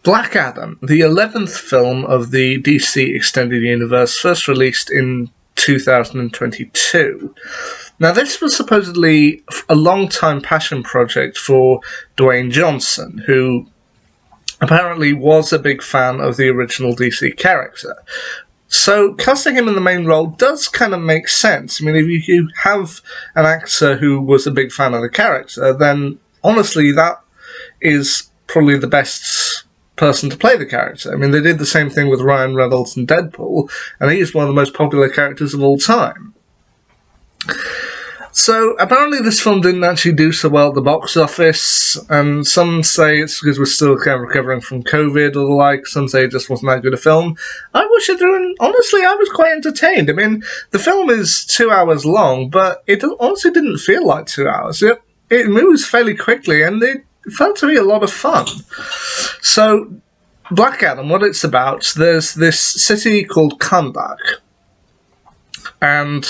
Black Adam, the 11th film of the DC Extended Universe, first released in 2022. Now, this was supposedly a long-time passion project for Dwayne Johnson, who apparently was a big fan of the original DC character. So, casting him in the main role does kind of make sense. I mean, if you have an actor who was a big fan of the character, then honestly, that is probably the best person to play the character. I mean, they did the same thing with Ryan Reynolds in Deadpool, and he is one of the most popular characters of all time. So, apparently this film didn't actually do so well at the box office, and some say it's because we're still kind of recovering from COVID or the like, some say it just wasn't that good a film. I watched it through, and honestly, I was quite entertained. I mean, the film is 2 hours long, but it honestly didn't feel like 2 hours. It moves fairly quickly, and it felt to me a lot of fun. So, Black Adam, what it's about, there's this city called Kahndaq, and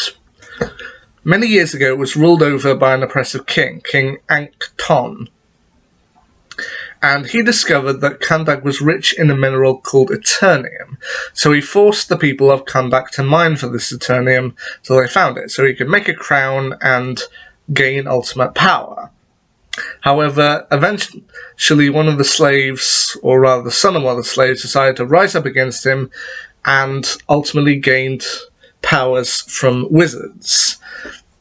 many years ago it was ruled over by an oppressive king, King Ankh-Ton, and he discovered that Kahndaq was rich in a mineral called Eternium, so he forced the people of Kahndaq to mine for this Eternium till they found it, so he could make a crown and gain ultimate power. However, eventually one of the slaves, or rather the son of one of the slaves, decided to rise up against him and ultimately gained powers from wizards.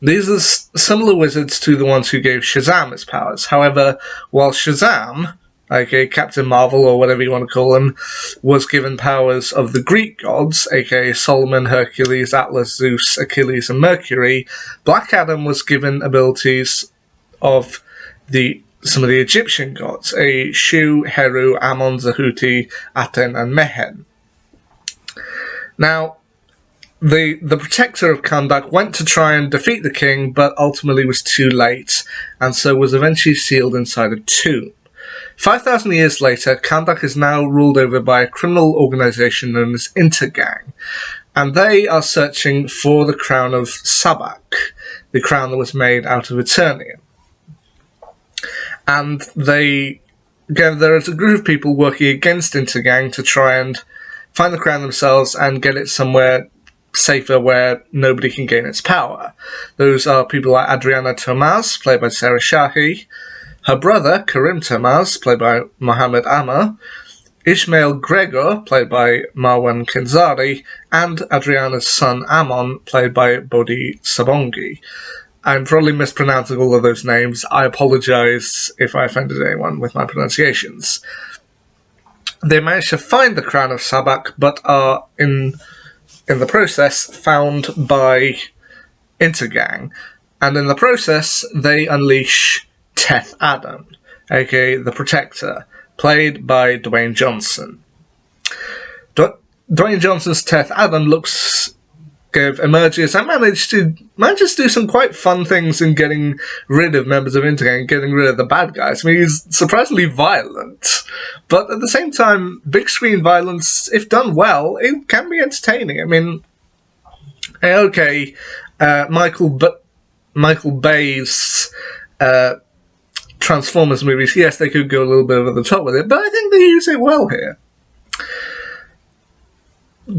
These are similar wizards to the ones who gave Shazam his powers. However, while Shazam, aka Captain Marvel or whatever you want to call him, was given powers of the Greek gods, aka Solomon, Hercules, Atlas, Zeus, Achilles, and Mercury, Black Adam was given abilities of some of the Egyptian gods, Shu, Heru, Ammon, Zahuti, Aten, and Mehen. Now, the protector of Kahndaq went to try and defeat the king, but ultimately was too late, and so was eventually sealed inside a tomb. 5,000 years later, Kahndaq is now ruled over by a criminal organization known as Intergang, and they are searching for the crown of Sabak, the crown that was made out of Eternium. And there is a group of people working against Intergang to try and find the crown themselves and get it somewhere safer where nobody can gain its power. Those are people like Adriana Tomaz, played by Sarah Shahi, her brother, Karim Tomaz, played by Mohammed Amr, Ishmael Gregor, played by Marwan Kenzari, and Adriana's son, Ammon, played by Bodhi Sabongi. I'm probably mispronouncing all of those names. I apologise if I offended anyone with my pronunciations. They managed to find the crown of Sabak, but are, in the process, found by Intergang. And in the process, they unleash Teth Adam, aka the Protector, played by Dwayne Johnson. Dwayne Johnson's Teth Adam emerges and manages to do some quite fun things in getting rid of members of Intergang, getting rid of the bad guys. I mean, he's surprisingly violent, but at the same time, big screen violence, if done well, it can be entertaining. I mean, Michael Bay's Transformers movies, yes, they could go a little bit over the top with it, but I think they use it well here.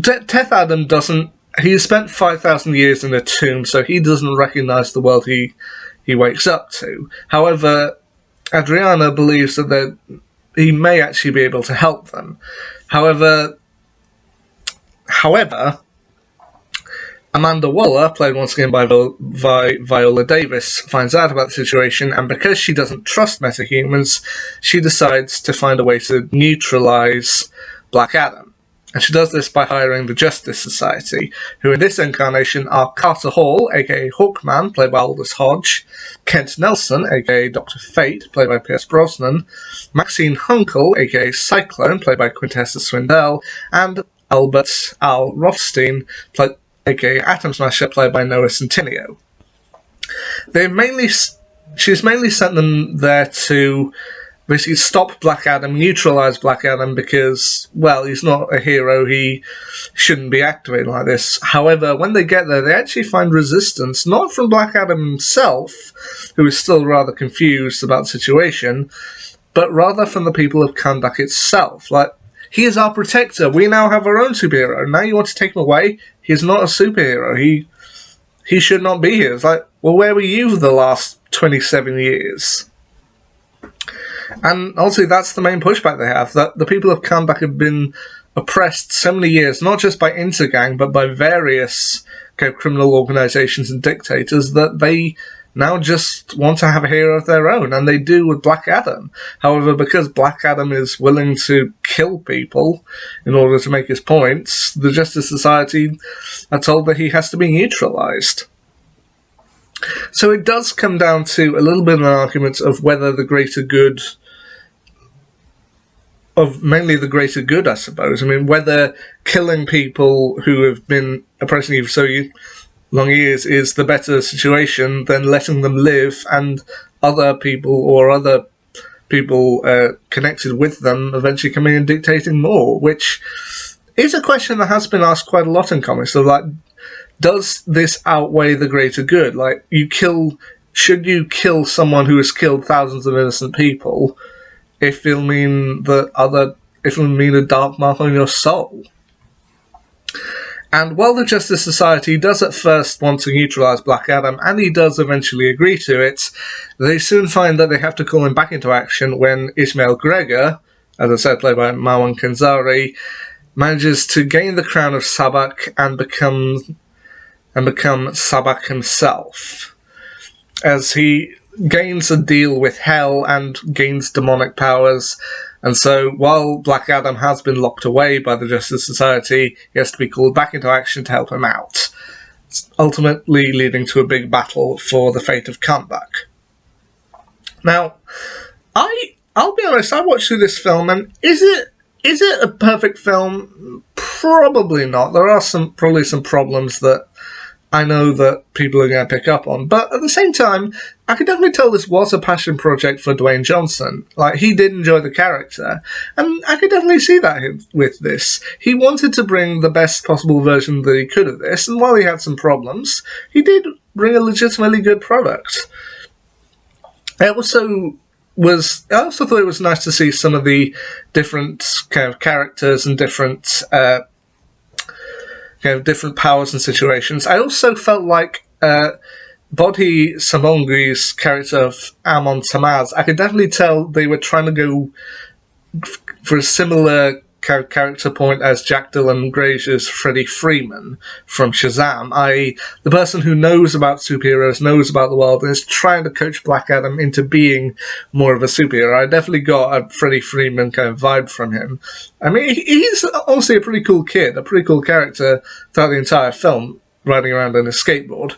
Teth Adam he spent 5,000 years in a tomb, so he doesn't recognise the world he wakes up to. However, Adriana believes that he may actually be able to help them. However, Amanda Waller, played once again by Viola Davis, finds out about the situation, and because she doesn't trust metahumans, she decides to find a way to neutralise Black Adam. And she does this by hiring the Justice Society, who in this incarnation are Carter Hall, aka Hawkman, played by Aldous Hodge, Kent Nelson, aka Dr. Fate, played by Pierce Brosnan, Maxine Hunkel, aka Cyclone, played by Quintessa Swindell, and Albert Al Rothstein, aka Atom Smasher, played by Noah Centineo. She's mainly sent them there to basically stop Black Adam, neutralise Black Adam, because, well, he's not a hero, he shouldn't be activated like this. However, when they get there, they actually find resistance, not from Black Adam himself, who is still rather confused about the situation, but rather from the people of Kahndaq itself. Like, he is our protector. We now have our own superhero. Now you want to take him away? He's not a superhero. He should not be here. It's like, well, where were you the last 27 years? And also, that's the main pushback they have, that the people of Kahndaq have been oppressed so many years, not just by Intergang, but by various criminal organizations and dictators, that they now just want to have a hero of their own, and they do with Black Adam. However, because Black Adam is willing to kill people in order to make his points, the Justice Society are told that he has to be neutralized. So it does come down to a little bit of an argument of whether the greater good, of mainly the greater good, I suppose. I mean, whether killing people who have been oppressing you for so long years is the better situation than letting them live and other people connected with them eventually coming and dictating more, which is a question that has been asked quite a lot in comics. So, like, does this outweigh the greater good? Like, should you kill someone who has killed thousands of innocent people if it'll mean a dark mark on your soul? And while the Justice Society does at first want to neutralise Black Adam, and he does eventually agree to it, they soon find that they have to call him back into action when Ismail Gregor, as I said, played by Marwan Kenzari, manages to gain the crown of Sabak and become Sabak himself, as he gains a deal with Hell and gains demonic powers. And so, while Black Adam has been locked away by the Justice Society, he has to be called back into action to help him out, ultimately leading to a big battle for the fate of Kahndaq. Now, I'll be honest, I watched through this film, and is it a perfect film? Probably not. There are probably some problems that I know that people are going to pick up on. But at the same time, I can definitely tell this was a passion project for Dwayne Johnson. Like, he did enjoy the character, and I could definitely see that with this. He wanted to bring the best possible version that he could of this, and while he had some problems, he did bring a legitimately good product. I also thought it was nice to see some of the different kind of characters and different different powers and situations. I also felt like Bodhi Samongi's character of Amon Tamaz, I could definitely tell they were trying to go for a similar character point as Jack Dylan Grazier's Freddie Freeman from Shazam, i.e. the person who knows about superheroes, knows about the world, and is trying to coach Black Adam into being more of a superhero. I definitely got a Freddie Freeman kind of vibe from him. I mean, he's honestly a pretty cool kid, a pretty cool character throughout the entire film, riding around on a skateboard.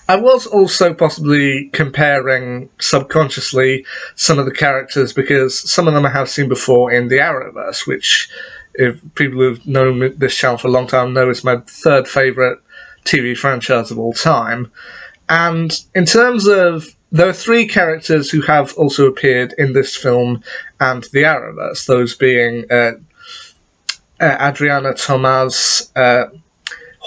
I was also possibly comparing subconsciously some of the characters, because some of them I have seen before in the Arrowverse, which, if people who've known this channel for a long time know, is my third favourite TV franchise of all time. And in terms of, there are three characters who have also appeared in this film and the Arrowverse, those being Adriana Tomaz,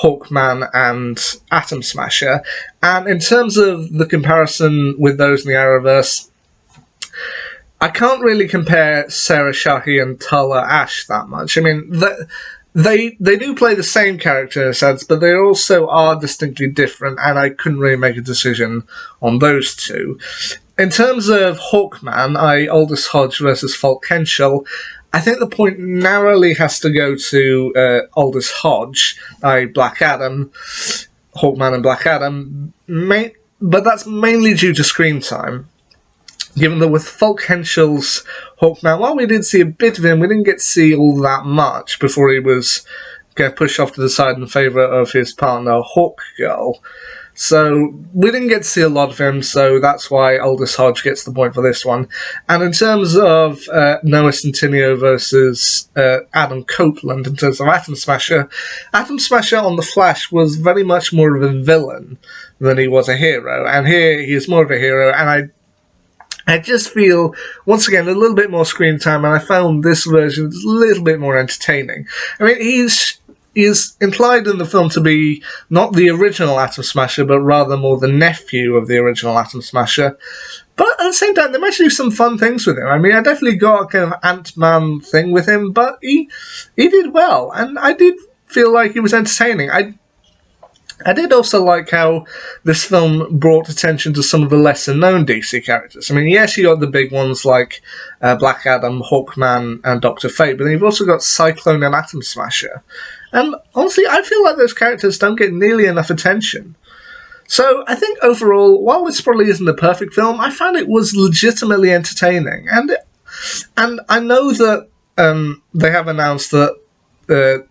Hawkman, and Atom Smasher. And in terms of the comparison with those in the Arrowverse, I can't really compare Sarah Shahi and Tala Ash that much. I mean, they do play the same character in a sense, but they also are distinctly different, and I couldn't really make a decision on those two. In terms of Hawkman, Aldous Hodge versus Falk Henschel, I think the point narrowly has to go to Aldous Hodge, Black Adam, Hawkman and Black Adam, but that's mainly due to screen time. Given that with Falk Henschel's Hawkman, while we did see a bit of him, we didn't get to see all that much before he was pushed off to the side in favour of his partner, Hawkgirl. So we didn't get to see a lot of him, so that's why Aldous Hodge gets the point for this one. And in terms of Noah Centineo versus Adam Copeland, in terms of Atom Smasher on The Flash was very much more of a villain than he was a hero. And here he is more of a hero, and I just feel, once again, a little bit more screen time, and I found this version a little bit more entertaining. I mean, is implied in the film to be not the original Atom Smasher, but rather more the nephew of the original Atom Smasher. But at the same time, they managed to do some fun things with him. I mean, I definitely got a kind of Ant-Man thing with him, but he did well, and I did feel like he was entertaining. I did also like how this film brought attention to some of the lesser-known DC characters. I mean, yes, you got the big ones like Black Adam, Hawkman, and Dr. Fate, but then you've also got Cyclone and Atom Smasher. And honestly, I feel like those characters don't get nearly enough attention. So I think overall, while this probably isn't a perfect film, I found it was legitimately entertaining. And I know that they have announced that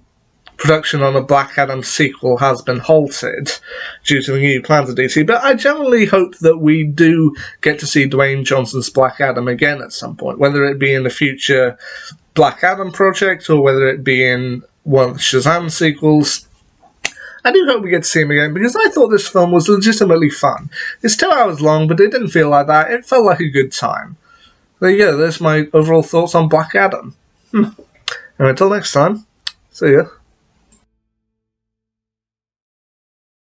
production on a Black Adam sequel has been halted due to the new plans of DC, but I generally hope that we do get to see Dwayne Johnson's Black Adam again at some point, whether it be in the future Black Adam project or whether it be in one of the Shazam sequels. I do hope we get to see him again, because I thought this film was legitimately fun. It's 2 hours long, but it didn't feel like that. It felt like a good time. There you go, there's my overall thoughts on Black Adam. And until next time, see ya.